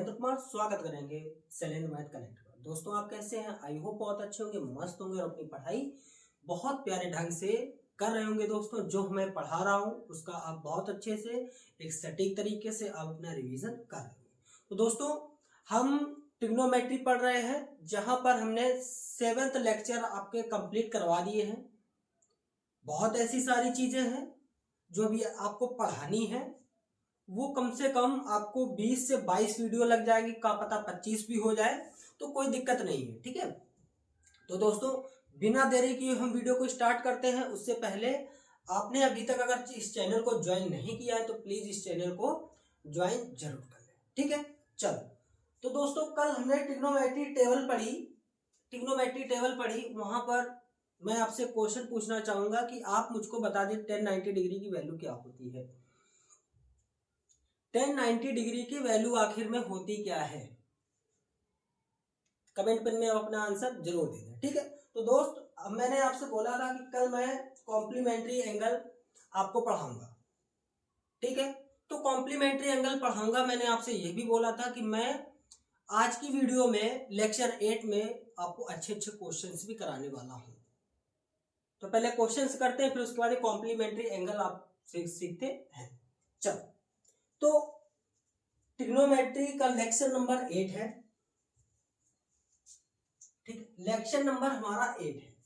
शैलेंद्र कुमार स्वागत करेंगे Shailendra math connect पर। दोस्तों आप कैसे हैं? आई होप बहुत अच्छे होंगे, मस्त होंगे और अपनी पढ़ाई बहुत प्यारे ढंग से कर रहे होंगे। दोस्तों जो मैं पढ़ा रहा हूँ उसका आप बहुत अच्छे से एक सटीक तरीके से आप अपना रिवीजन कर रहे होंगे। तो दोस्तों हम ट्रिग्नोमेट्री पढ़ रहे हैं, जहां पर हमने 7th लेक्चर आपके कंप्लीट करवा दिए हैं। बहुत ऐसी सारी चीजें हैं जो भी आपको पढ़ानी है, वो कम से कम आपको 20 से 22 वीडियो लग जाएगी, का पता 25 भी हो जाए तो कोई दिक्कत नहीं है। ठीक है, तो दोस्तों बिना देरी किए हम वीडियो को स्टार्ट करते हैं। उससे पहले आपने अभी तक अगर इस चैनल को ज्वाइन नहीं किया है तो प्लीज इस चैनल को ज्वाइन जरूर कर लें। ठीक है, चलो तो दोस्तों कल हमने ट्रिग्नोमेट्री टेबल पढ़ी। वहां पर मैं आपसे क्वेश्चन पूछना चाहूंगा कि आप मुझको बता दें 1090 डिग्री की वैल्यू क्या होती है। 1090 डिग्री की वैल्यू आखिर में होती क्या है? कमेंट पर में अपना आंसर जरूर दे दें। ठीक है, तो दोस्त अब मैंने आपसे बोला था कि कल मैं कॉम्प्लीमेंट्री एंगल आपको पढ़ाऊंगा। ठीक है, तो कॉम्प्लीमेंट्री एंगल पढ़ाऊंगा। मैंने आपसे यह भी बोला था कि मैं आज की वीडियो में लेक्चर 8 में आपको अच्छे अच्छे क्वेश्चंस भी कराने वाला हूं। तो पहले क्वेश्चंस करते हैं, फिर उसके बाद कॉम्प्लीमेंट्री एंगल आप सीखते हैं। चलो, तो ट्रिग्नोमेट्री का लेक्चर नंबर 8 है। ठीक, लेक्चर नंबर हमारा 8 है।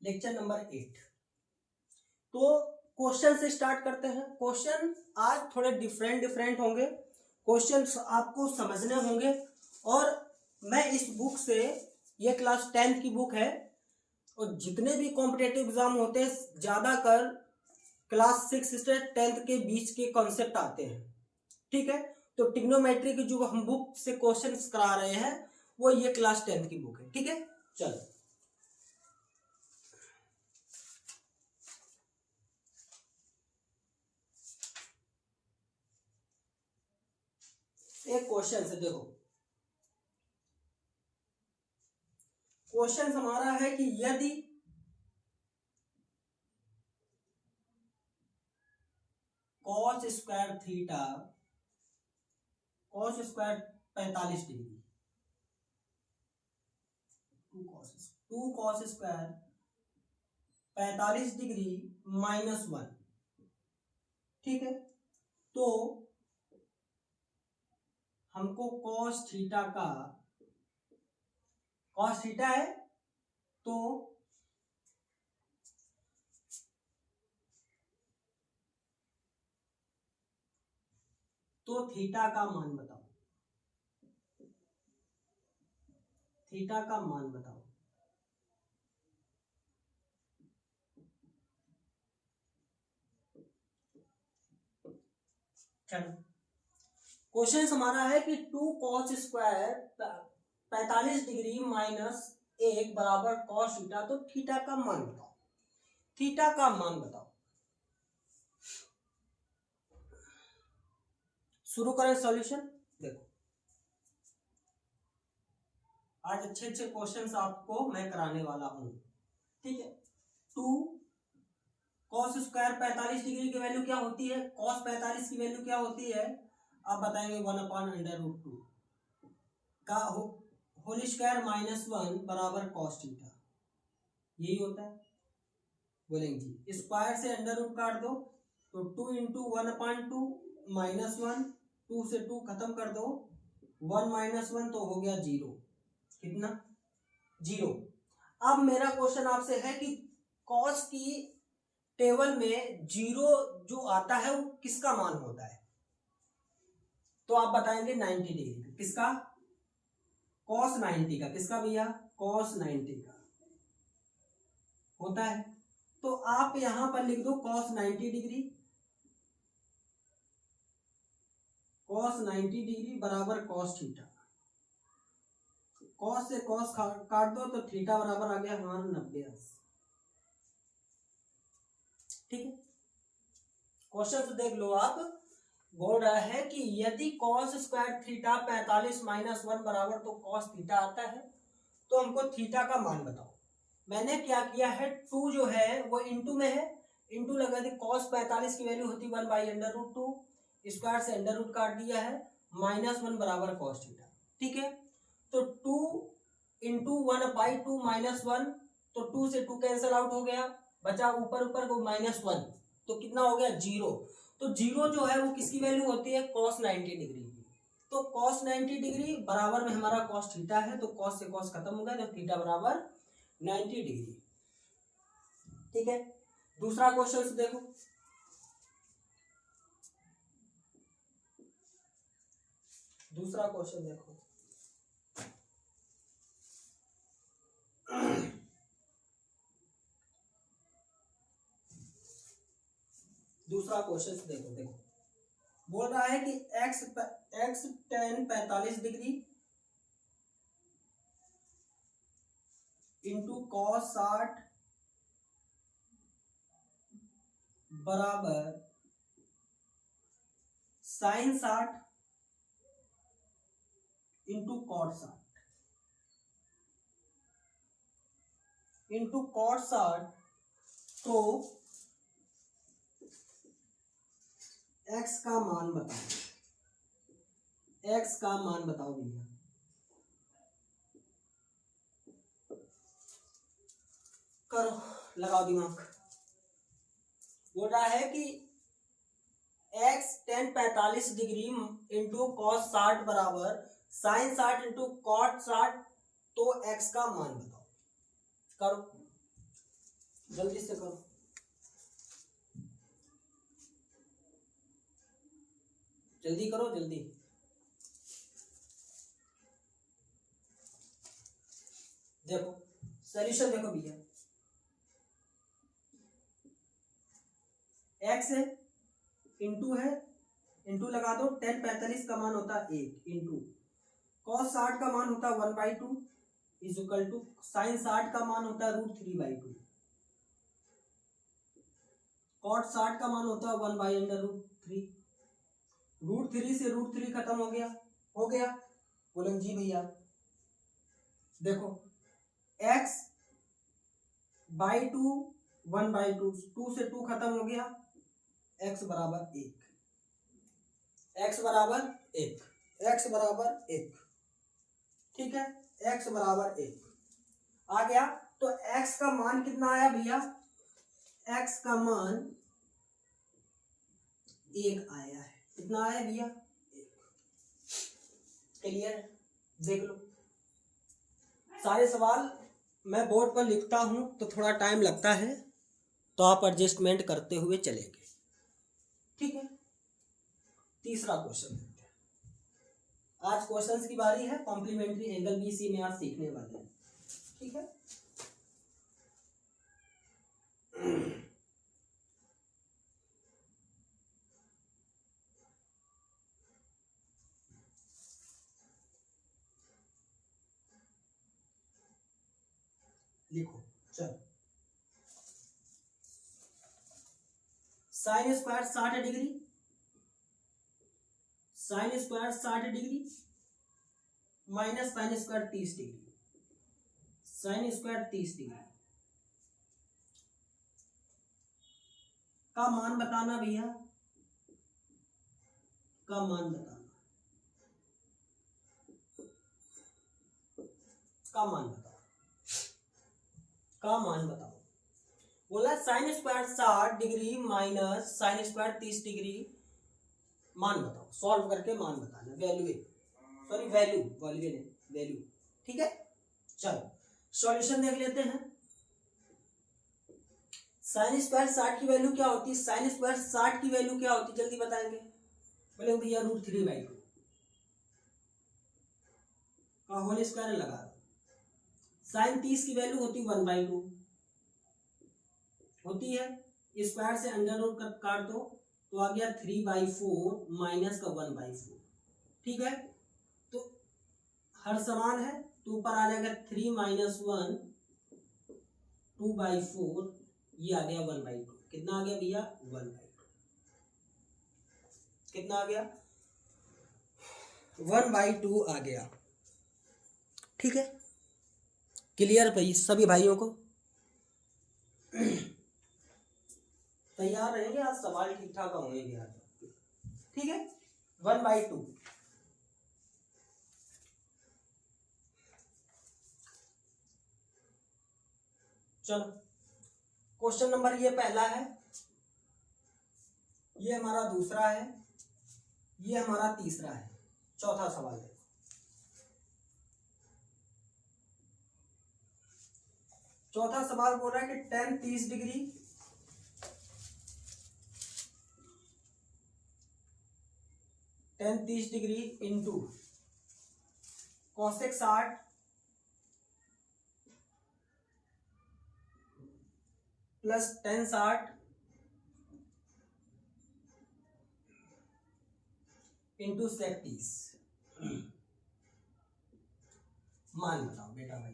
Lecture number 8। तो क्वेश्चन से स्टार्ट करते हैं। क्वेश्चन आज थोड़े डिफरेंट होंगे, क्वेश्चंस आपको समझने होंगे। और मैं इस बुक से, ये क्लास 10th की बुक है और जितने भी कॉम्पिटेटिव एग्जाम होते हैं ज्यादातर क्लास 6 से 10th के बीच के कॉन्सेप्ट आते हैं। ठीक है, तो ट्रिग्नोमेट्री की जो हम बुक से क्वेश्चंस करा रहे हैं वो ये क्लास 10th की बुक है। ठीक है, चलो एक क्वेश्चन से देखो। क्वेश्चन हमारा है कि यदि cos square theta cos square 45 degree, 2 cos square 45 degree -1। ठीक है, तो हमको cos थीटा है तो थीटा का मान बताओ। थीटा का मान बताओ। चलो, क्वेश्चन हमारा है कि 2 cos स्क्वायर 45 डिग्री -1 बराबर cos थीटा, तो थीटा का मान बताओ। थीटा का मान बताओ। शुरू करें सॉल्यूशन। देखो आज अच्छे अच्छे क्वेश्चंस आपको मैं कराने वाला हूं। ठीक है, 2 cos स्क्वायर 45 डिग्री की वैल्यू क्या होती है? cos 45 की वैल्यू क्या होती है? आप बताएंगे 1/√2 का होल स्क्वायर -1 बराबर cos थीटा, यही होता है। बोलेंगे जी स्क्वायर से अंडर रूट काट दो तो 2 इंटू 1/2 -1, 2 से 2 खत्म कर दो, 1 -1 तो हो गया 0। कितना? 0। अब मेरा क्वेश्चन आपसे है कि cos की टेबल में 0 जो आता है वो किसका मान होता है? तो आप बताएंगे 90 डिग्री। किसका? cos 90 का। किसका भैया? cos 90 का होता है। तो आप यहां पर लिख दो cos 90 डिग्री, cos 90 डिग्री बराबर cos थीटा। cos से cos काट दो तो थीटा बराबर आ गया हमारा 90। ठीक है, क्वेश्चन तो देख लो आप। बोल रहा है कि यदि cos स्क्वायर थीटा 45 माइनस 1 बराबर तो cos थीटा आता है, तो हमको थीटा का मान बताओ। मैंने क्या किया है, 2 जो है वो इंटू में है, इंटू लगा दी। cos 45 की वैल्यू होती 1 बाई अंडर रूट 2, स्क्वायर से अंडर रूट काट दिया है, माइनस 1 बराबर cos थीटा। ठीक है, तो 2 इंटू 1 बाई 2 माइनस 1, तो 2 से 2 कैंसिल आउट हो गया, बचा ऊपर ऊपर को -1, तो कितना हो गया 0। तो 0 जो है वो किसकी वैल्यू होती है, cos 90 डिग्री की। तो cos 90 डिग्री बराबर में हमारा cos थीटा है, तो cos से cos खत्म हो गया, तो थीटा बराबर 90 डिग्री। ठीक है, दूसरा क्वेश्चन देखो। दूसरा क्वेश्चन देखो। दूसरा क्वेश्चन देखो बोल रहा है कि x tan 45 degree into cos 60 बराबर sin 60 into cot 60 into cot 60, तो x का मान बताओ, x का मान बताओ भैया। करो, लगाओ दिमाग। बोल रहा है कि x tan 45 degree into cos 60 बराबर sin 60 इंटू cot 60, तो x का मान बताओ। करो, जल्दी से करो। जल्दी करो, जल्दी। देखो सॉल्यूशन देखो भैया, x है, इंटू है, इंटू लगा दो। tan 45 का मान होता है 1 इंटू cos 60 का मान होता है 1/2 इज इक्वल टू sin 60 का मान होता है √3/2, cot 60 का मान होता है 1/√3। √3 से √3 खत्म हो गया, हो गया। बोलेंगे जी भैया देखो x बाई 2 1/2, 2 से 2 खत्म हो गया, x बराबर 1, x बराबर 1, x बराबर 1। ठीक है, x बराबर 1 आ गया। तो x का मान कितना आया भैया, x का मान 1 आया है। कितना आया भैया, 1। क्लियर, देख लो। सारे सवाल मैं बोर्ड पर लिखता हूं तो थोड़ा टाइम लगता है, तो आप एडजस्टमेंट करते हुए चलेंगे। ठीक है, तीसरा क्वेश्चन। आज क्वेश्चंस की बारी है, कॉम्प्लीमेंट्री एंगल बीसी में आज सीखने वाले हैं। ठीक है, लिखो चलो। Sine square 60 degree, sine square 60 degree minus sine square 30 degree, sine square 30 degree का मान बताना भैया, का मान बताना, का मान बताओ, का मान बताओ। बोला sine square 60 degree minus sine square 30 degree, मान बताओ। सॉल्व करके मान बताना, वैल्यू सॉरी वैल्यू वैल्यू। ठीक है, चलो सॉल्यूशन देख लेते हैं। साइन स्क्वायर 60 की वैल्यू क्या होती है, साइन स्क्वायर 60 की वैल्यू क्या होती है, जल्दी बताएंगे। बोले भैया √3/2 का होल स्क्वायर लगा दो। साइन 30 की वैल्यू होती 1/2 होती है, स्क्वायर से अंडर रूट काट दो, तो आ गया 3/4 माइनस का 1/4। ठीक है, तो हर समान है, तो ऊपर आ जाएगा 3 - 1 2/4, ये आ गया 1/2। कितना आ गया भैया, 1/2। कितना आ गया, 1/2 आ गया। ठीक है, क्लियर भाई सभी भाइयों को? तैयार रहेंगे आज, सवाल ठीक ठाक होंगे आज। ठीक है, 1/2। चलो क्वेश्चन नंबर ये पहला है, ये हमारा दूसरा है, ये हमारा तीसरा है। चौथा सवाल है, चौथा सवाल बोल रहा है कि tan 30 degree into cosec 60 plus tan 60 into sec 30। मान बताओ बेटा भाई,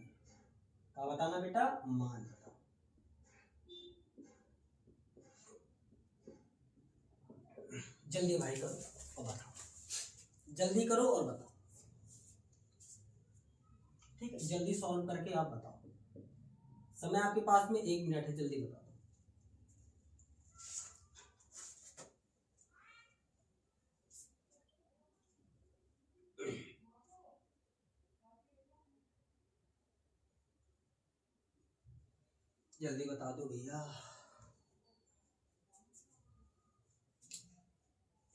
क्या बताना बेटा, मान बताओ। जल्दी भाई करो और बताओ, जल्दी करो और बताओ। ठीक है, जल्दी सॉल्व करके आप बताओ। समय आपके पास में 1 मिनट है, जल्दी बताओ। जल्दी बता दो भैया,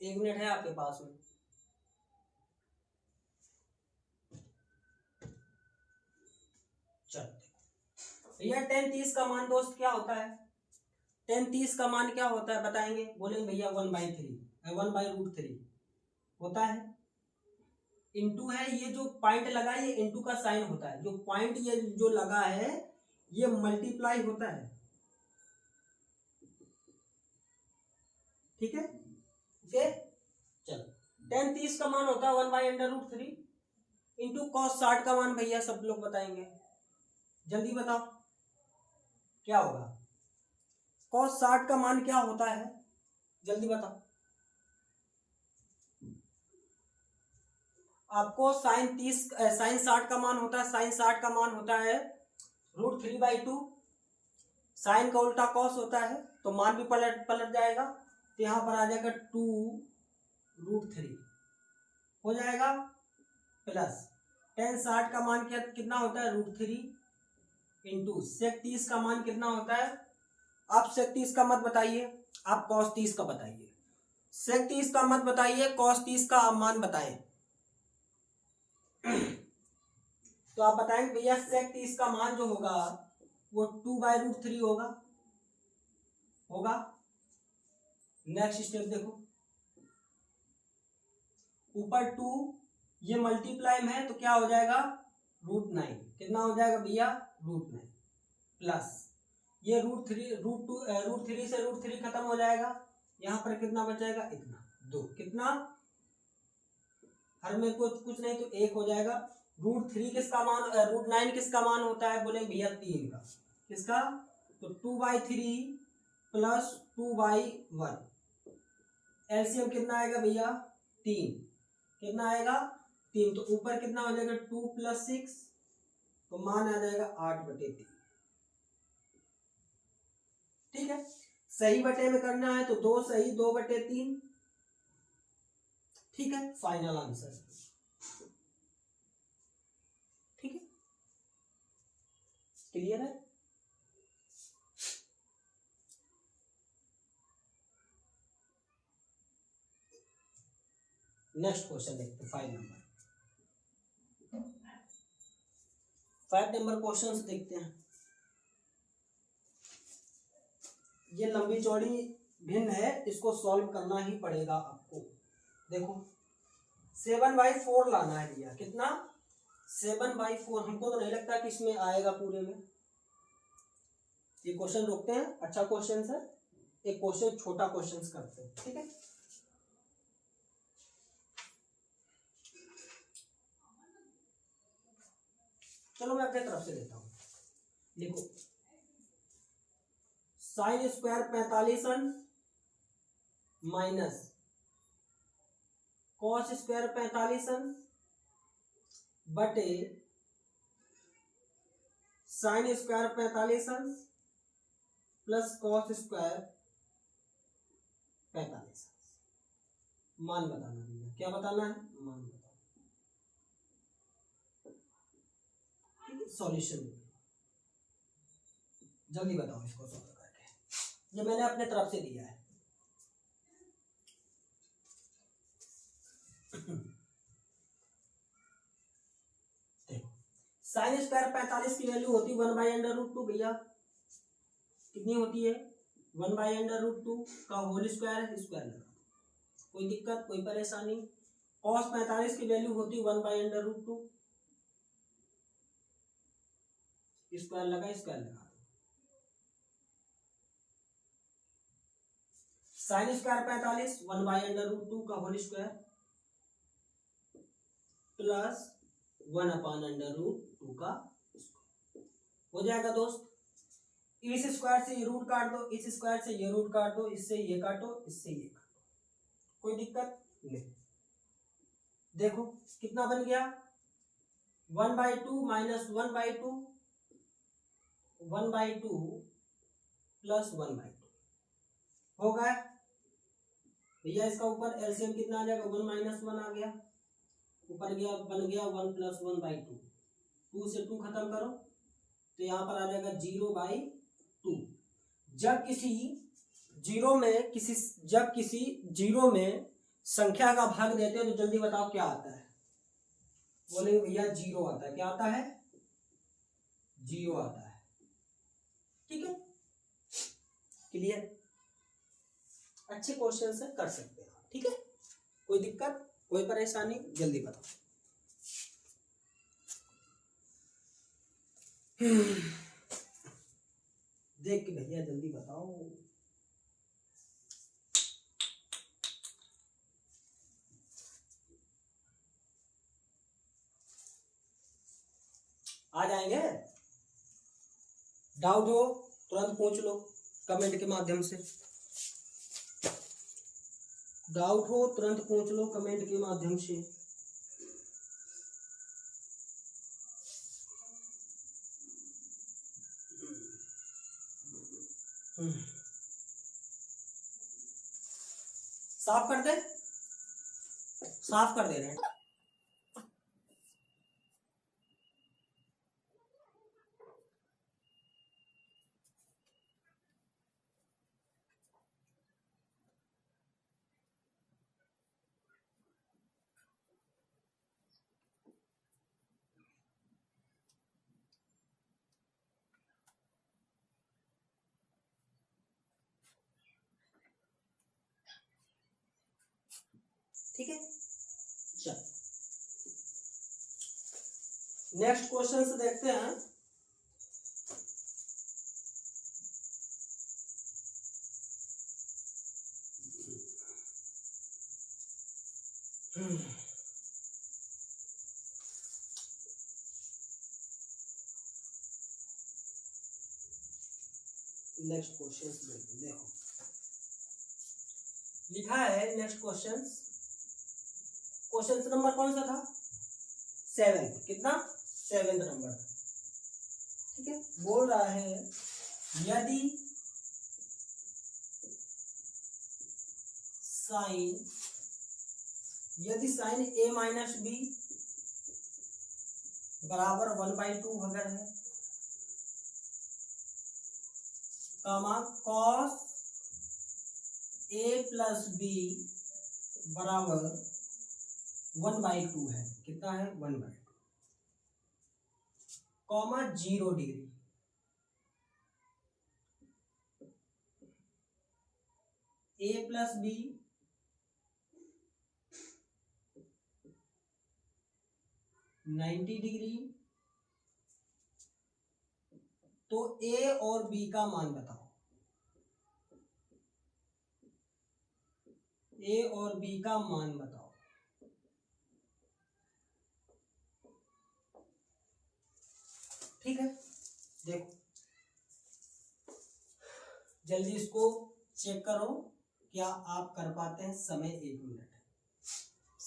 1 मिनट है आपके पास में। चल भैया, tan 30 का मान दोस्त क्या होता है? tan 30 का मान क्या होता है बताएंगे? बोलेंगे भैया 1/3 होता है। इंटू है, ये जो पॉइंट लगा है ये इंटू का साइन होता है, जो पॉइंट ये जो लगा है ये मल्टीप्लाई होता है। ठीक है, ओके। चलो, tan 30 का मान होता है 1/√3 इंटू cos 60 का मान भैया सब लोग बताएंगे, जल्दी बताओ क्या होगा। cos 60 का मान क्या होता है, जल्दी बताओ। आपको sin 60 का मान होता है, sin 60 का मान होता है √3/2। साइन का उल्टा cos होता है, तो मान भी पलट जाएगा, तो यहां पर आ जाएगा 2√3 हो जाएगा, प्लस tan 60 का मान कितना होता है √3 इंटू sec 30 का मान कितना होता है। आप sec 30 का मत बताइए, आप cos 30 का बताइए। sec 30 का मत बताइए, cos 30 का मान बताएं। तो आप बताएंगे भैया sec 30 का मान जो होगा वो 2/√3 होगा। नेक्स्ट स्टेप देखो, ऊपर 2 ये मल्टीप्लाई में है तो क्या हो जाएगा √9। कितना हो जाएगा भैया √9 प्लस ये √3 से √3 खत्म हो जाएगा, यहां पर कितना बचेगा इतना 2, कितना हर में कुछ नहीं तो 1 हो जाएगा। √3 किसका मान, √9 किसका मान होता है, बोले भैया 3 का, किसका, तो 2/3 प्लस 2/1 एलसीएम कितना आएगा भैया 3, कितना आएगा 3, तो ऊपर कितना हो जाएगा 2 + 6 तो मान आ जाएगा 8/3। ठीक है, सही बटे में करना है तो 2 सही 2/3। ठीक है, फाइनल आंसर। ठीक है, क्लियर है। नेक्स्ट क्वेश्चन देखते हैं, 5 नंबर क्वेश्चन देखते हैं। ये लंबी चौड़ी भिन्न है, इसको सॉल्व करना ही पड़ेगा आपको। देखो 7/4 लाना है भैया, कितना 7/4। हमको तो नहीं लगता कि इसमें आएगा पूरे में। ये क्वेश्चन रोकते हैं, अच्छा क्वेश्चन है, एक क्वेश्चन छोटा क्वेश्चन करते हैं। ठीक है, चलो मैं अपने तरफ से देता हूं। देखो sin² 45 माइनस कॉस स्क्वायर 45 अंश बटे साइन स्क्वायर 45 अंश प्लस कॉस स्क्वायर 45 अंश। मान बताना भैया, क्या बताना है? मान बताना। सॉल्यूशन जल्दी बताओ इसको सॉल्व करके, ये मैंने अपने तरफ से दिया है। देखो साइन स्क्वायर 45 की वैल्यू होती है 1/√2 भैया, कितनी होती है? 1/√2 का होल स्क्वायर, स्क्वायर लगा, कोई दिक्कत कोई परेशानी? कॉस 45 की वैल्यू होती 1/√2, स्क्वायर लगा, स्क्वायर लगा। साइन स्क्वायर 45 1/√2 का होल स्क्वायर प्लस 1/√2 का स्क्वायर हो जाएगा दोस्त। इस स्क्वायर से ये रूट काट दो, इस स्क्वायर से ये रूट काट दो, इससे ये काटो, इससे ये काटो, कोई दिक्कत नहीं। देखो कितना बन गया? 1/2 माइनस 1/2, 1/2 प्लस 1/2 हो गया भैया। इसका ऊपर एलसीएम कितना आ जाएगा? 1 - 1 आ गया, ऊपर गया बन गया 1 + 1/2, 2 से 2 खत्म करो तो यहाँ पर आ जाएगा 0/2। जब किसी जीरो में संख्या का भाग देते हैं तो जल्दी बताओ क्या आता है? बोलेंगे भैया जीरो आता है। क्या आता है? जीरो आता है। ठीक है, क्लियर? अच्छे क्वेश्चन से कर सकते हैं, ठीक है, कोई दिक्कत कोई परेशानी? जल्दी बताओ। देख के भैया जल्दी बताओ। आ जाएंगे? डाउट हो तुरंत पूछ लो कमेंट के माध्यम से, डाउट हो तुरंत पूछ लो कमेंट के माध्यम से। साफ कर दे, साफ कर दे रहे हैं। ठीक है, चल नेक्स्ट क्वेश्चन से देखते हैं। नेक्स्ट क्वेश्चन देखो, लिखा है नेक्स्ट क्वेश्चन। क्वेश्चन नंबर कौन सा था? 7। कितना? 7 नंबर था। ठीक है, बोल रहा है यदि साइन a - b बराबर 1/2 अगर है, कामा कॉस a + b बराबर 1/2 है। कितना है? 1/2, comma 0 degree, a + b 90 degree, तो a और b का मान बताओ। a और b का मान बताओ। ठीक है, देखो जल्दी इसको चेक करो, क्या आप कर पाते हैं? समय 1 मिनट है,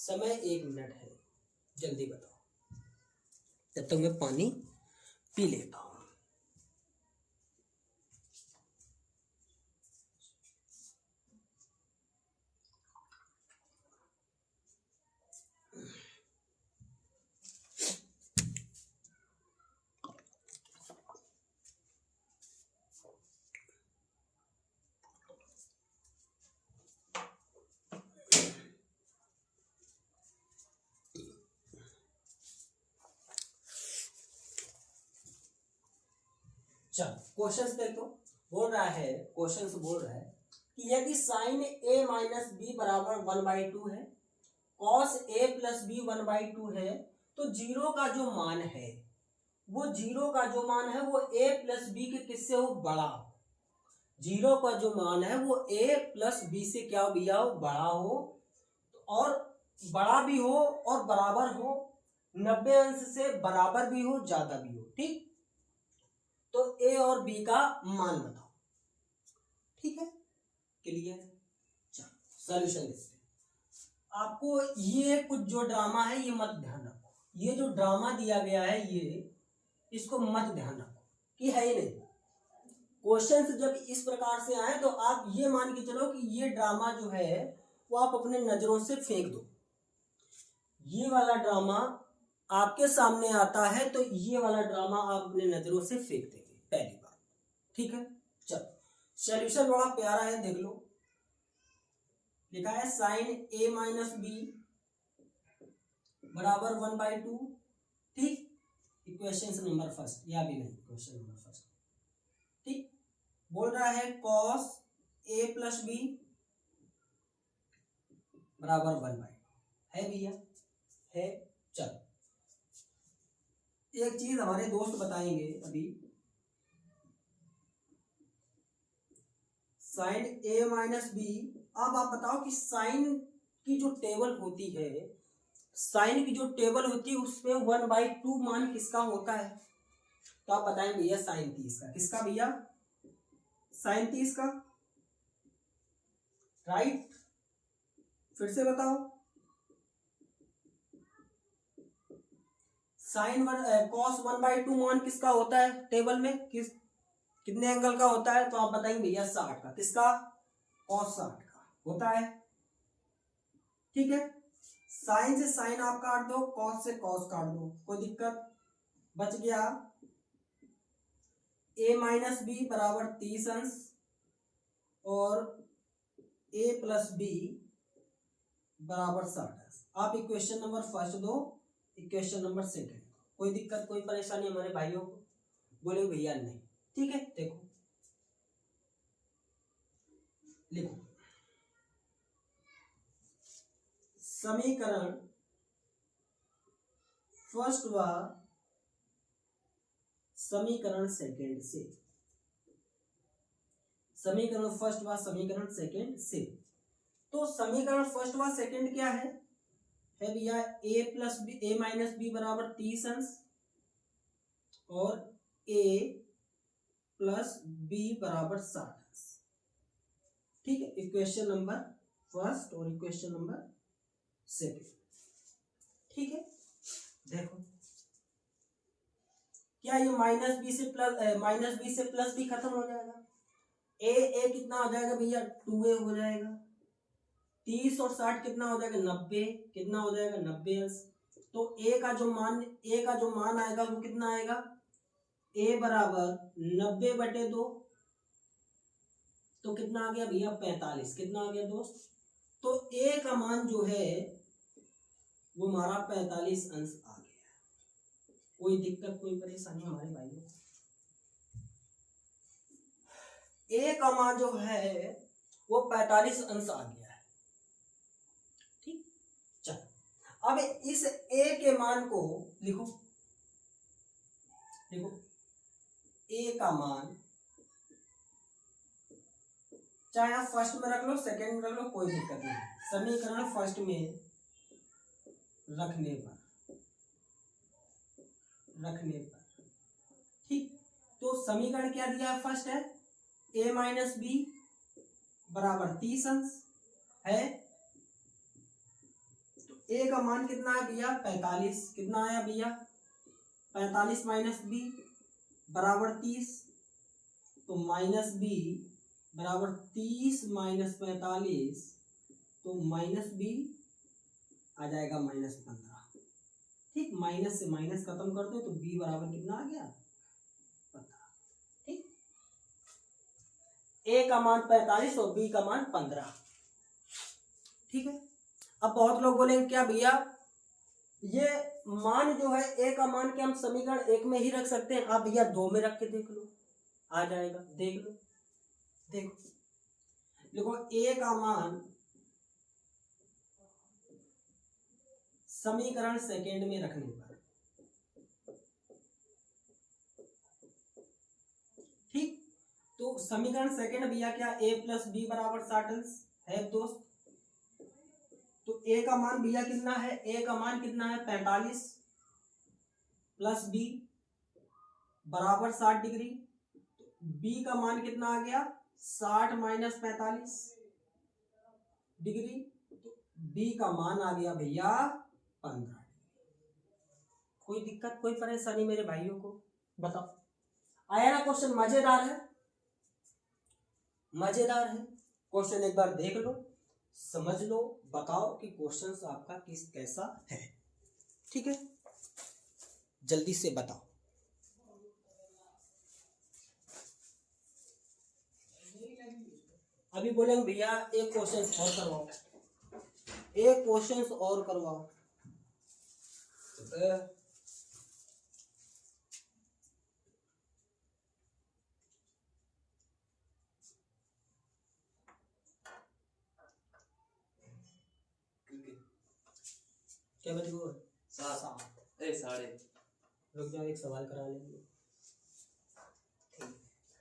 समय 1 मिनट है, जल्दी बताओ, तब तक मैं पानी पी लेता हूँ। चलो क्वेश्चंस देखो, बोल रहा है, क्वेश्चंस बोल रहा है कि यदि साइन a माइनस बी बराबर 1/2 है, कॉस a प्लस बी 1/2 है, तो जीरो का जो मान है वो a प्लस बी के किससे हो, बड़ा हो। जीरो का जो मान है वो a प्लस बी से क्या भैया हो, बड़ा हो, और बड़ा भी हो और बराबर हो, 90 अंश से बराबर भी हो, ज्यादा भी हो। ठीक, तो ए और बी का मान बताओ। ठीक है, क्लियर। चलो सॉल्यूशन देखते हैं। आपको ये कुछ जो ड्रामा है ये मत ध्यान रखो, ये जो ड्रामा दिया गया है ये इसको मत ध्यान रखो कि है ही नहीं। क्वेश्चंस जब इस प्रकार से आए तो आप ये मान के चलो कि ये ड्रामा जो है वो आप अपने नजरों से फेंक दो। ये वाला ड्रामा आपके सामने आता है तो ये वाला ड्रामा आप अपने नजरों से फेंक देंगे, पहली बात। ठीक है, चलो सॉल्यूशन बड़ा प्यारा है, देख लो। लिखा है साइन a माइनस बी बराबर 1/2। ठीक, इक्वेशन नंबर फर्स्ट, या भी नहीं, क्वेश्चन नंबर फर्स्ट। ठीक, बोल रहा है कॉस a प्लस बी बराबर 1/2 है भैया, है। चलो एक चीज हमारे दोस्त बताएंगे अभी, साइन a माइनस बी। अब आप बताओ कि साइन की जो टेबल होती है, साइन की जो टेबल होती है उसमें 1/2 मान किसका होता है, तो आप बताएंगे भैया साइन 30 का। किसका भैया, साइन 30 का, राइट। फिर से बताओ, साइन कॉस 1/2 मान किसका होता है टेबल में, कितने एंगल का होता है, तो आप बताएंगे भैया 60 का। किसका, कॉस 60 का होता है। ठीक है, साइन से साइन आप काट दो, कॉस से कॉस काट दो, कोई दिक्कत, बच गया a माइनस बी बराबर 30 अंश और a प्लस बी बराबर 60 अंश। आप इक्वेशन नंबर फर्स्ट दो, इक्वेशन नंबर सेकंड, कोई दिक्कत कोई परेशानी हमारे भाइयों को, बोले भैया नहीं। ठीक है, देखो लिखो, समीकरण फर्स्ट व समीकरण सेकंड से, समीकरण फर्स्ट व समीकरण सेकंड से। तो समीकरण फर्स्ट व सेकंड क्या है भैया, a plus B, a minus B बराबर 30 अंश और a प्लस बी बराबर 60 अंश। ठीक है, इक्वेशन नंबर फर्स्ट और इक्वेशन नंबर सेकंड। ठीक है, देखो क्या ये माइनस बी से प्लस बी खत्म हो जाएगा, ए कितना हो जाएगा भैया, 2a हो जाएगा। 30 और 60 कितना हो जाएगा, 90, कितना हो जाएगा 90 अंश। तो a का जो मान आएगा वो कितना आएगा, a बराबर 90/2, तो कितना आ गया भैया 45। कितना आ गया दोस्त, तो a का मान जो है वो हमारा 45 अंश आ गया। कोई दिक्कत कोई परेशानी हमारे भाइयों, a का मान जो है वो 45 अंश आ गया है। ठीक, चलो अब इस a के मान को लिखो, देखो a का मान चाहे आप फर्स्ट में रख लो सेकंड में रख लो, कोई दिक्कत नहीं। समीकरण फर्स्ट में रखने पर ठीक, तो समीकरण क्या दिया है, फर्स्ट है a माइनस बी बराबर 30 अंश है, तो ए का मान कितना है भैया 45, कितना आया भैया 45 माइनस बी बराबर 30, तो माइनस बी बराबर 30 माइनस 45, तो माइनस बी आ जाएगा -15। ठीक, माइनस से माइनस खत्म कर दो तो बी बराबर कितना आ गया 15। ठीक, ए का मान 45 और बी का मान 15। ठीक है, अब बहुत लोग बोलेंगे क्या भैया ये मान जो है ए का मान के हम समीकरण 1 में ही रख सकते हैं। आप भैया 2 में रख के देख लो, आ जाएगा। देख लो, देखो ए का मान समीकरण सेकेंड में रखने पर, ठीक, तो समीकरण सेकेंड भैया क्या a प्लस बी बराबर 60 है दोस्त। तो a का मान भैया कितना है, a का मान कितना है 45 प्लस बी बराबर 60 डिग्री। b का मान कितना आ गया 60 माइनस 45 डिग्री, तो b का मान आ गया भैया 15। कोई दिक्कत कोई परेशानी मेरे भाइयों को बताओ, आया ना क्वेश्चन? मजेदार है, मजेदार है क्वेश्चन, एक बार देख लो, समझ लो, बताओ कि क्वेश्चन आपका किस कैसा है। ठीक है, जल्दी से बताओ। अभी बोलेंगे भैया एक क्वेश्चन और करवाओ, एक क्वेश्चन और करवाओ। क्या बजे को 7:30 रुक जाओ, एक सवाल करा लेंगे।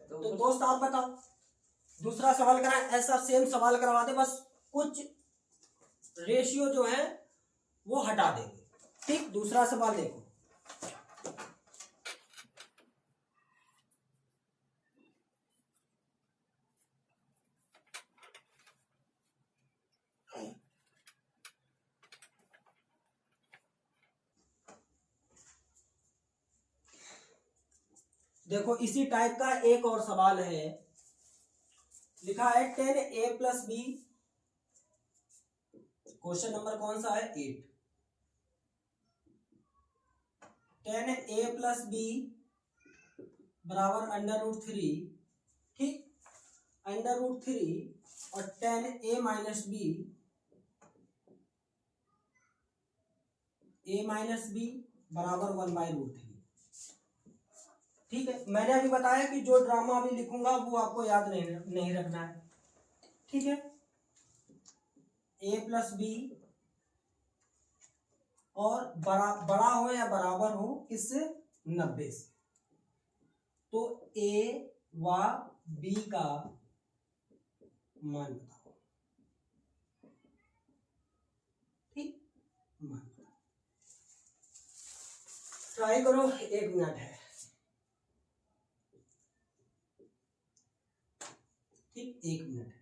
तो दोस्त आप बताओ, दूसरा सवाल कराएं, ऐसा सेम सवाल करवाते, बस कुछ रेशियो जो है वो हटा देंगे। ठीक, दूसरा सवाल देखो, देखो इसी टाइप का एक और सवाल है, लिखा है 10a plus B, question number कौन सा है 8। 10a प्लस बी बराबर √3, ठीक, √3 और 10a minus B, a minus B बराबर 1/√3। ठीक है, मैंने अभी बताया कि जो ड्रामा अभी लिखूंगा वो आपको याद नहीं रखना है। ठीक है, a प्लस बी और बड़ा हो या बराबर हो किससे 90 से, तो a व b का मान बताओ। ठीक, मान ट्राई करो, 1 मिनट है। ठीक, 1 मिनट है।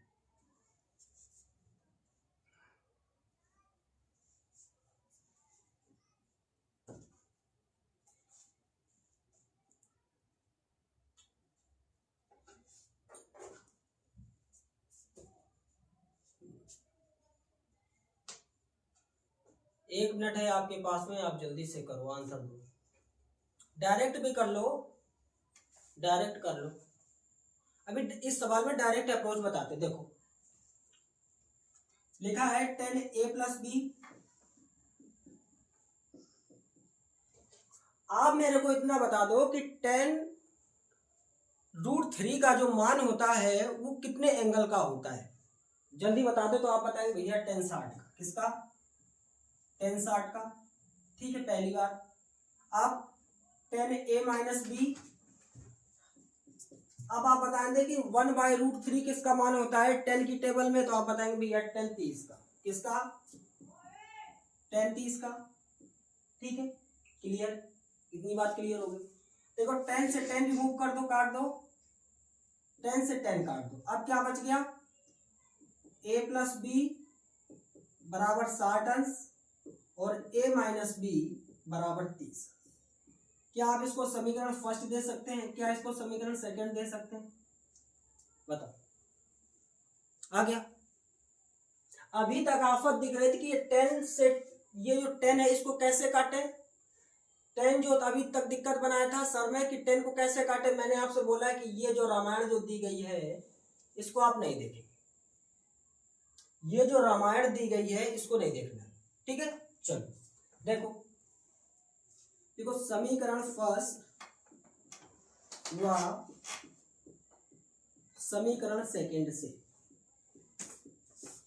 एक मिनट है आपके पास में, आप जल्दी से करो, आंसर दो। डायरेक्ट भी कर लो, डायरेक्ट कर लो। अभी इस सवाल में डायरेक्ट अप्रोच बताते, देखो लिखा है 10a प्लस बी। आप मेरे को इतना बता दो कि 10√3 का जो मान होता है वो कितने एंगल का होता है, जल्दी बता दो। तो आप बताएंगे भैया 1060 का। किसका 1060 का। ठीक है, पहली बार। आप 10a माइनस बी, अब आप बताएंगे कि 1/√3 किसका मान होता है 10 की टेबल में, तो आप बताएंगे भैया 10 30 का। किसका 10 30 का। ठीक है, क्लियर, इतनी बात क्लियर हो गई। देखो 10 से 10 रिमूव कर दो, काट दो, 10 से 10 काट दो, अब क्या बच गया a प्लस बी बराबर 60 अंश और a माइनस बी बराबर 30। क्या आप इसको समीकरण फर्स्ट दे सकते हैं? क्या इसको समीकरण सेकंड दे सकते हैं? बताओ। आ गया? अभी तक आफत दिख रही थी कि ये 10 से, ये जो 10 है इसको कैसे काटे। 10 जो अभी तक दिक्कत बनाया था सर में कि 10 को कैसे काटे। मैंने आपसे बोला है कि ये जो रामायण जो दी गई है इसको आप नहीं देखेंगे। ये जो रामायण दी गई है इसको नहीं देखना, ठीक है। चलो देखो, देखो समीकरण फर्स्ट व समीकरण सेकंड से,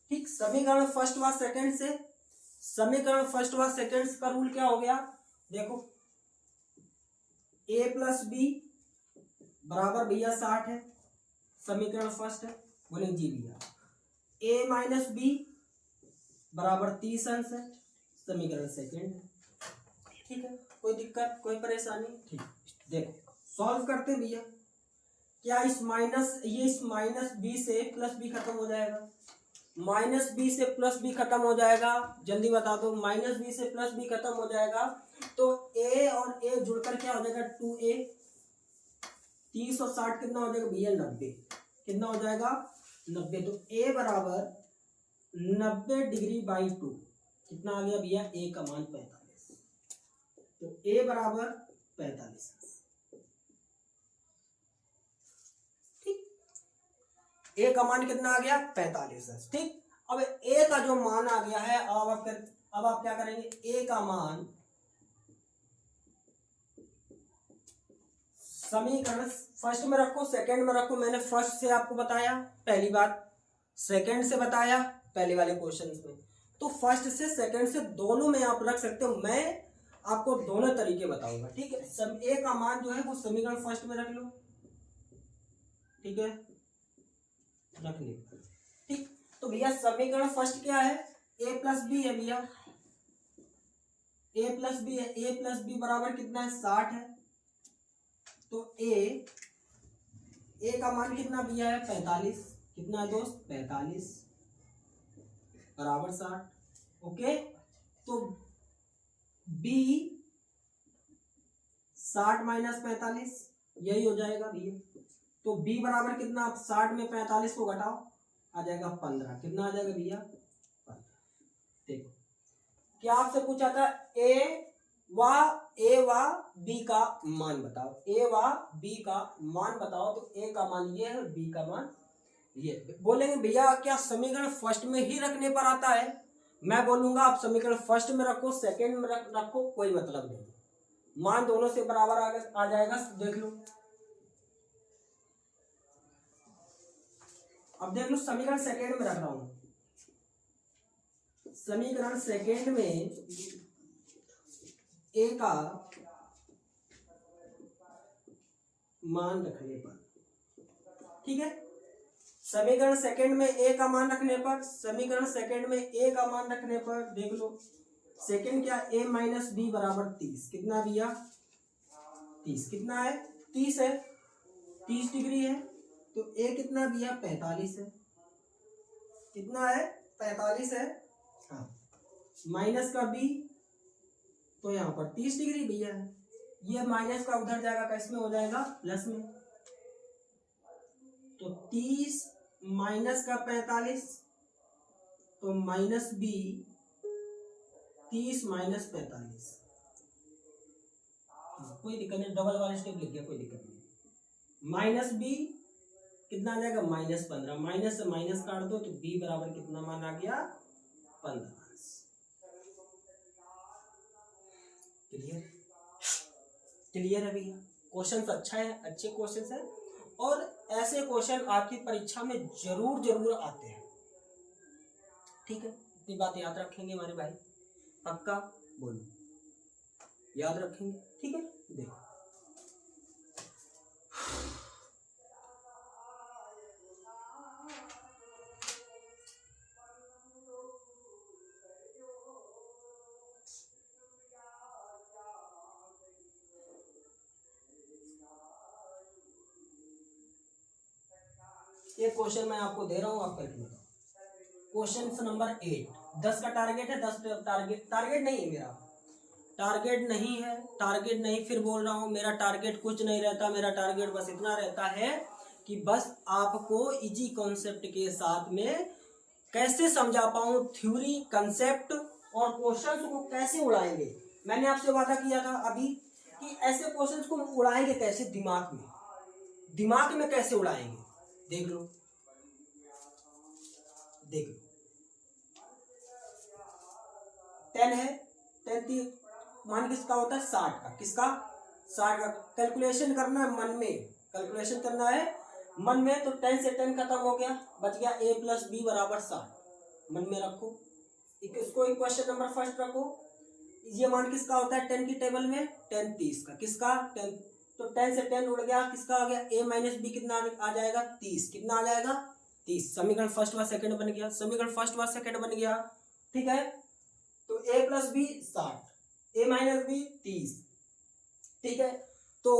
ठीक। समीकरण फर्स्ट व सेकंड से, समीकरण फर्स्ट व सेकंड का रूल क्या हो गया? देखो a प्लस बी बराबर भैया 60 है, समीकरण फर्स्ट है। बोले जी भैया a माइनस बी बराबर 30 अंश है, समीकरण सेकंड है, ठीक है। कोई दिक्कत, कोई परेशानी? ठीक। देखो सॉल्व करते हैं भैया। क्या इस माइनस बी से प्लस बी खत्म हो जाएगा? माइनस बी से प्लस बी खत्म हो जाएगा, जल्दी बता दो। माइनस बी से प्लस बी खत्म हो जाएगा तो a और a जुड़कर क्या हो जाएगा? 2a। 30 और 60 कितना हो जाएगा भैया? 90। कितना हो जाएगा? 90। तो a बराबर 90 डिग्री बाई 2 कितना आ गया भैया? a का मान 45। तो a बराबर 45, ठीक। a का मान कितना आ गया? 45, ठीक। अब a का जो मान आ गया है, अब आप क्या करेंगे? a का मान समीकरण फर्स्ट में रखो, सेकंड में रखो। मैंने फर्स्ट से आपको बताया पहली बात, सेकंड से बताया पहले वाले क्वेश्चन में। तो फर्स्ट से सेकंड से दोनों में आप रख सकते हो। मैं आपको दोनों तरीके बताऊंगा, ठीक है। सब a का मान जो है वो समीकरण फर्स्ट में रख लो, ठीक है, रख लो, ठीक। तो भैया समीकरण फर्स्ट क्या है? a प्लस बी है भैया, a प्लस बी है। a प्लस बी बराबर कितना है? 60 है। तो a का मान कितना भैया है? 45। कितना है दोस्त? 45 बराबर 60। ओके, तो b 60 माइनस 45 यही हो जाएगा भैया। तो b बराबर कितना? आप 60 में 45 को घटाओ, आ जाएगा 15। कितना आ जाएगा भैया? 15। देखो क्या आपसे पूछा था? a व b का मान बताओ। a व b का मान बताओ। तो a का मान ये है, b का मान ये। बोलेंगे भैया क्या समीकरण फर्स्ट में ही रखने पर आता है? मैं बोलूंगा आप समीकरण फर्स्ट में रखो, सेकंड में रखो, कोई मतलब नहीं, मान दोनों से बराबर आ जाएगा। देख लो, अब देख लो समीकरण सेकंड में रख रहा हूं। समीकरण सेकंड में a का मान रखने पर, ठीक है। समीकरण सेकंड में a का मान रखने पर, समीकरण सेकंड में a का मान रखने पर देख लो सेकंड क्या? a माइनस बी बराबर 30। कितना भैया? 30। कितना है? 30 है, 30 डिग्री है। तो a कितना भैया? 45 है। कितना है? 45 है, हाँ। माइनस का b तो यहाँ पर 30 डिग्री भैया है। ये माइनस का उधर जाएगा, कैसे में हो जाएगा? प्लस में। तो 30 माइनस का 45 तो माइनस b 30 माइनस 45। कोई दिक्कत नहीं, डबल वाले स्टेप लिख गया, कोई दिक्कत नहीं। माइनस b कितना आ जाएगा? माइनस 15। माइनस से माइनस काट दो तो b बराबर कितना मान आ गया? 15। क्लियर? क्लियर है भैया? क्वेश्चन अच्छा है, अच्छे क्वेश्चन है, और ऐसे क्वेश्चन आपकी परीक्षा में जरूर जरूर आते हैं, ठीक है। इतनी बात याद रखेंगे हमारे भाई, पक्का बोलो, याद रखेंगे, ठीक है। देखो ये क्वेश्चन मैं आपको दे रहा हूं, आप करके बताओ। Question number 8। 10 का टारगेट है, 10 टारगेट नहीं है मेरा, टारगेट नहीं है, टारगेट नहीं, फिर बोल रहा हूं मेरा टारगेट कुछ नहीं रहता, मेरा टारगेट बस इतना रहता है कि बस आपको इजी कॉन्सेप्ट के साथ में कैसे समझा पाऊं, थ्योरी कंसेप्ट और क्वेश्चंस को कैसे उड़ाएंगे। मैंने आपसे वादा किया था अभी कि ऐसे क्वेश्चंस को उड़ाएंगे कैसे, दिमाग में कैसे उड़ाएंगे। देख लो देख लो, 10 है, 10 मान किसका होता है, 60 का, किसका, 60 का। कैलकुलेशन करना है मन में, कैलकुलेशन करना है मन में, तो 10 से 10 खत्म हो गया, बच गया a प्लस बी बराबर 60। मन में रखो इसको, एक क्वेश्चन नंबर फर्स्ट रखो। ये मान किसका होता है 10 की टेबल में, 10 30 का, किसका 10, तो 10 से 10 उड़ गया, किसका आ गया a माइनस बी, कितना आ जाएगा 30, कितना आ जाएगा 30। समीकरण फर्स्ट व सेकंड बन गया, समीकरण फर्स्ट व सेकंड बन गया, ठीक है। तो a plus B 60, a minus B 30, ठीक है। तो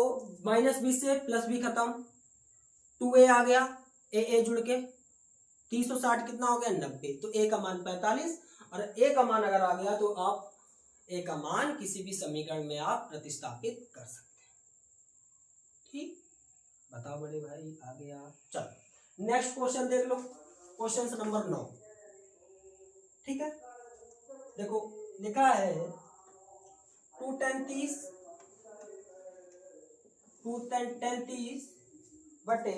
माइनस बी से प्लस बी खत्म, 2a आ गया, a जुड़ के 30 और 60 कितना हो गया 90। तो a का मान 45, और a का मान अगर आ गया तो आप a का मान किसी भी समीकरण में आप प्रतिस्थापित कर सकते हैं। ठीक, बताओ बड़े भाई, आ गया। चलो नेक्स्ट क्वेश्चन देख लो, क्वेश्चन नंबर 9, ठीक है। देखो लिखा है 2 10 30 बटे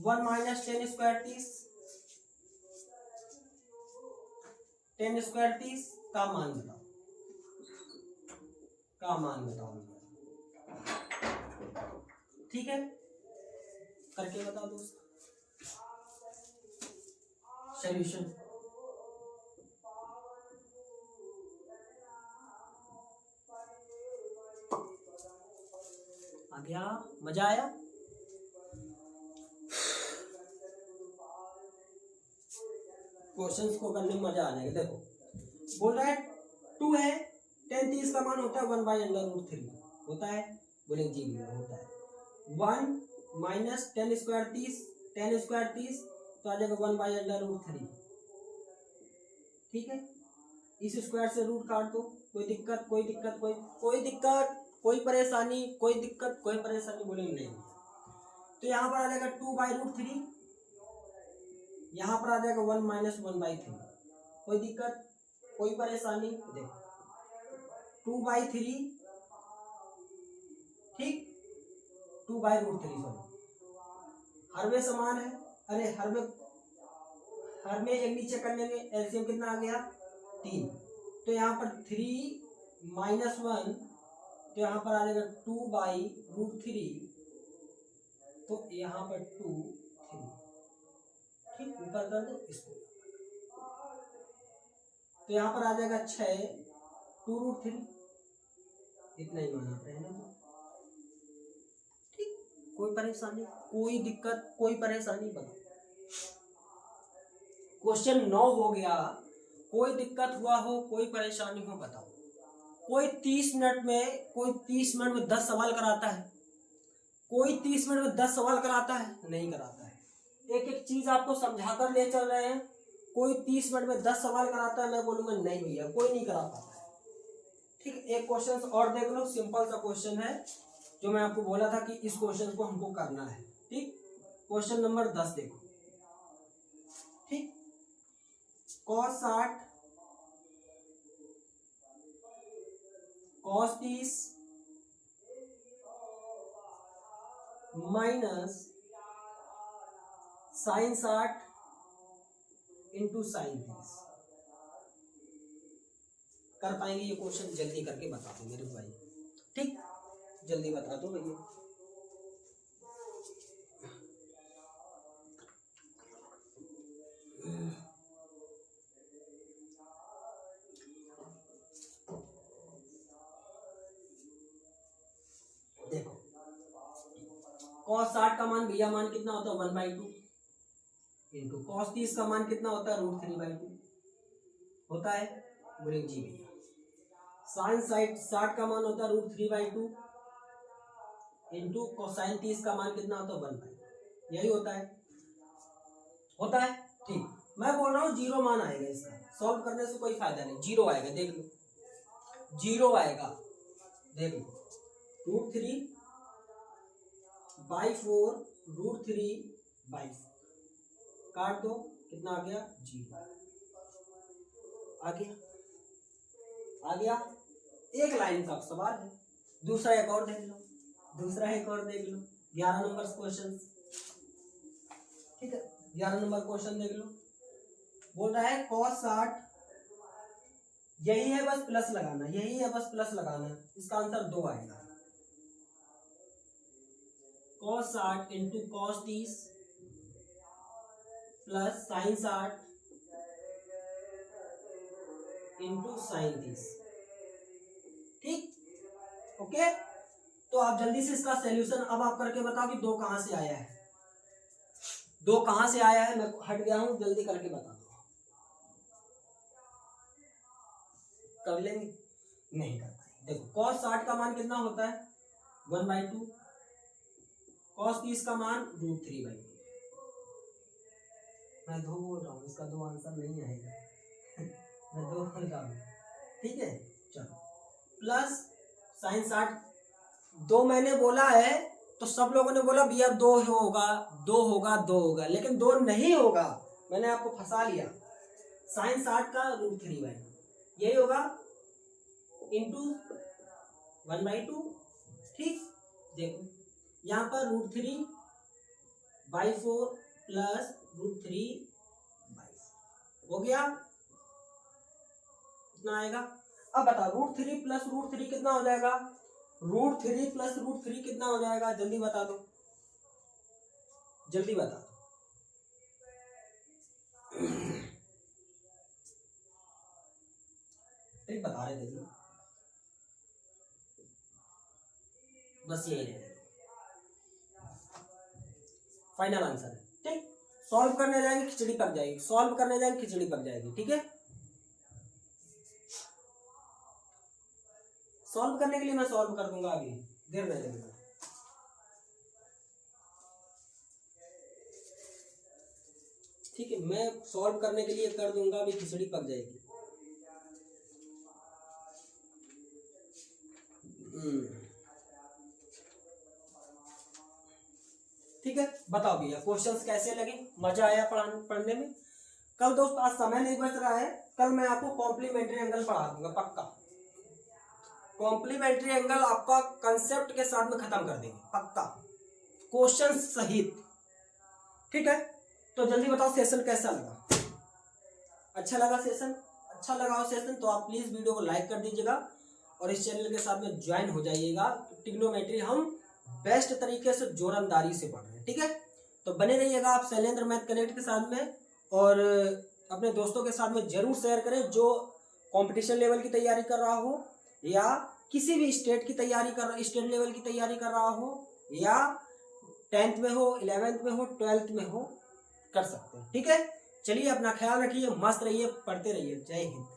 1 माइनस 10 स्क्वायर 30, 10 स्क्वायर 30 का मान बताओ, ठीक है, करके बताओ दोस्त सॉल्यूशन। आ गया, मजा आया। क्वेश्चंस को करने में मजा आ जाएगा। देखो बोल रहा है 2 है, 10 30 का मान होता है 1/√3 होता है, बोले जी होता है। 1 माइनस 10 स्क्वायर 30, 10 स्क्वायर 30 तो आ जाएगा 1/√3, ठीक है। इस स्क्वायर से रूट काट दो, कोई दिक्कत कोई परेशानी, कोई परेशानी बोले नहीं। तो यहाँ पर आ जाएगा 2/√3, यहाँ पर आ जाएगा 1 माइनस 1/3, कोई दिक्कत कोई परेशानी। देखो 2/3, ठीक, 2/√3 सॉरी, हर में समान है, अरे हर में एक नीचे कर लेंगे, एलसीएम कितना आ गया 3। तो यहाँ पर 3 माइनस 1, तो यहाँ पर आ जाएगा 2/√3, तो यहाँ पर 2 3, ठीक, ऊपर कर दो इसको, तो यहाँ पर आ जाएगा 6 2√3, इतना ही माना रहने दो, ठीक, कोई परेशानी कोई दिक्कत कोई परेशानी। बताओ क्वेश्चन 9 हो गया, कोई दिक्कत हुआ हो कोई परेशानी हो बताओ। कोई 30 मिनट में 10 सवाल कराता है, कोई 30 मिनट में 10 सवाल कराता है, नहीं कराता है। एक एक चीज आपको समझाकर ले चल रहे हैं। कोई 30 मिनट में 10 सवाल कराता है, मैं बोलूंगा नहीं भैया कोई नहीं करा पाता है, ठीक। एक क्वेश्चन और देख लो, सिंपल सा क्वेश्चन है जो मैं आपको बोला था कि इस क्वेश्चन को हमको करना है, ठीक। क्वेश्चन नंबर 10 देखो, ठीक। cos 60 cos 30 minus sin 60 into sin 30। कर पाएंगे ये क्वेश्चन? जल्दी करके बता दो मेरे भाई, ठीक, जल्दी बता दो भैया। देखो cos 60 का मान भैया मान कितना होता है 1/2 इंटू cos 30 का मान कितना होता है √3/2 होता है, बोले जी भैया। sin 60 का मान होता है √3/2 इंटू cosine 30 का मान कितना होता है 1/2, यही होता है, ठीक। मैं बोल रहा हूँ जीरो मान आएगा इसका, सॉल्व करने से कोई फायदा नहीं, जीरो आएगा, देख लो जीरो आएगा, देख लो √3/4 काट दो, कितना आ गया, जीरो आ गया। एक लाइन का सवाल है। दूसरा एक और देख लो, 11 नंबर क्वेश्चन, ठीक है, 11 नंबर क्वेश्चन देख लो। बोल रहा है cos 60, यही है बस प्लस लगाना, इसका आंसर 2 आएगा। cos 60 into cos 30 plus sin 60 into sin 30, ठीक, ओके। तो आप जल्दी से इसका सॉल्यूशन अब आप करके बताओ कि 2 कहां से आया है, मैं हट गया हूं, जल्दी करके बता दो। कर लेंगे, नहीं कर पाएंगे। देखो cos 60 का मान कितना होता है, 1/2, cos 30 का मान √3/2। मैं 2 बोल रहा हूँ, इसका 2 आंसर नहीं आएगा मैं 2 बोल रहा हूँ, ठीक है, चलो, प्लस sin 60, 2 मैंने बोला है तो सब लोगों ने बोला भैया 2 होगा, लेकिन 2 नहीं होगा, मैंने आपको फंसा लिया। sin 60 का √3/2 यही होगा, इंटू 1/2, ठीक। देखो यहाँ पर √3/4 प्लस √3/4 हो गया, कितना आएगा। अब बताओ √3 प्लस √3 कितना हो जाएगा, √3 प्लस √3 कितना हो जाएगा, जल्दी बता दो, ठीक बता रहे थे, बस यही है फाइनल आंसर है, ठीक। सॉल्व करने जाएंगे खिचड़ी पक जाएगी, ठीक है। सॉल्व करने के लिए मैं सॉल्व कर दूंगा, अभी देर नहीं लगेगा, ठीक है, मैं सॉल्व करने के लिए कर दूंगा, अभी खिचड़ी पक जाएगी। ठीक है, बताओ भैया क्वेश्चंस कैसे लगे, मजा आया पढ़ने में। कल दोस्त आज समय नहीं बच रहा है, कल मैं आपको कॉम्प्लीमेंट्री एंगल पढ़ा दूंगा, पक्का कॉम्प्लीमेंट्री एंगल आपका कंसेप्ट के साथ में खत्म कर देंगे, पक्का क्वेश्चन सहित, ठीक है। तो जल्दी बताओ सेशन कैसा लगा, अच्छा लगा सेशन, तो आप प्लीज वीडियो को लाइक कर दीजिएगा और इस चैनल के साथ में ज्वाइन हो जाइएगा। ट्रिग्नोमेट्री हम बेस्ट तरीके से जोरमदारी से पढ़ रहे हैं, ठीक है। तो बने रहिएगा आप शैलेंद्र मैथ कनेक्ट के साथ में, और अपने दोस्तों के साथ में जरूर शेयर करें जो कंपटीशन लेवल की तैयारी कर रहा हो, या किसी भी स्टेट लेवल की तैयारी कर रहा हो, या 10th में हो, 11th में हो, 12th में हो, कर सकते हैं, ठीक है। चलिए अपना ख्याल रखिए, मस्त रहिए, पढ़ते रहिए, जय हिंद।